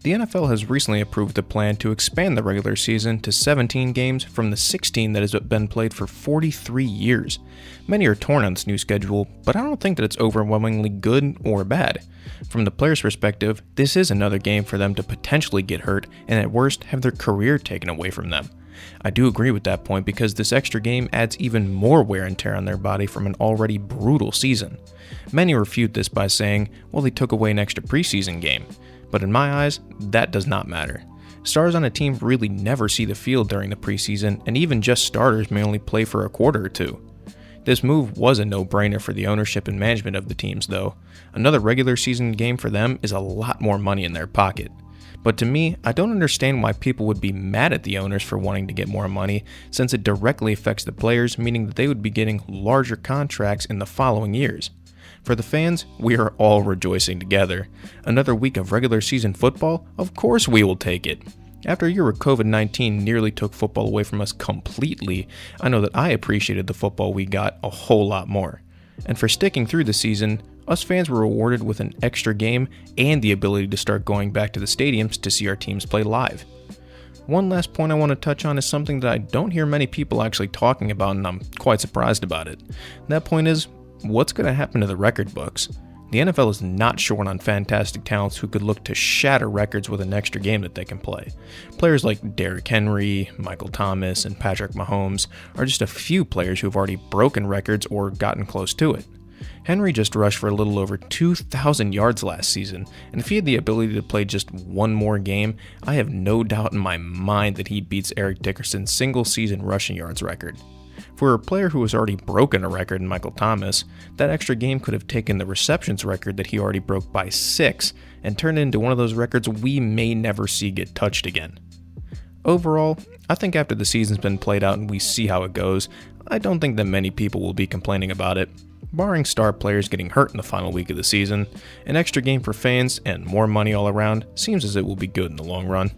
The NFL has recently approved a plan to expand the regular season to 17 games from the 16 that has been played for 43 years. Many are torn on this new schedule, but I don't think that it's overwhelmingly good or bad. From the player's perspective, this is another game for them to potentially get hurt and at worst have their career taken away from them. I do agree with that point because this extra game adds even more wear and tear on their body from an already brutal season. Many refute this by saying, well, they took away an extra preseason game. But in my eyes, that does not matter. Stars on a team really never see the field during the preseason, and even just starters may only play for a quarter or two. This move was a no-brainer for the ownership and management of the teams, though. Another regular season game for them is a lot more money in their pocket. But to me, I don't understand why people would be mad at the owners for wanting to get more money, since it directly affects the players, meaning that they would be getting larger contracts in the following years. For the fans, we are all rejoicing together. Another week of regular season football? Of course we will take it. After a year where COVID-19 nearly took football away from us completely, I know that I appreciated the football we got a whole lot more. And for sticking through the season, us fans were rewarded with an extra game and the ability to start going back to the stadiums to see our teams play live. One last point I want to touch on is something that I don't hear many people actually talking about, and I'm quite surprised about it. That point is, what's going to happen to the record books? The NFL is not short on fantastic talents who could look to shatter records with an extra game that they can play. Players like Derrick Henry, Michael Thomas, and Patrick Mahomes are just a few players who have already broken records or gotten close to it. Henry just rushed for a little over 2,000 yards last season, and if he had the ability to play just one more game, I have no doubt in my mind that he beats Eric Dickerson's single-season rushing yards record. For a player who has already broken a record in Michael Thomas, that extra game could have taken the receptions record that he already broke by 6 and turned it into one of those records we may never see get touched again. Overall, I think after the season's been played out and we see how it goes, I don't think that many people will be complaining about it. Barring star players getting hurt in the final week of the season, an extra game for fans and more money all around seems as it will be good in the long run.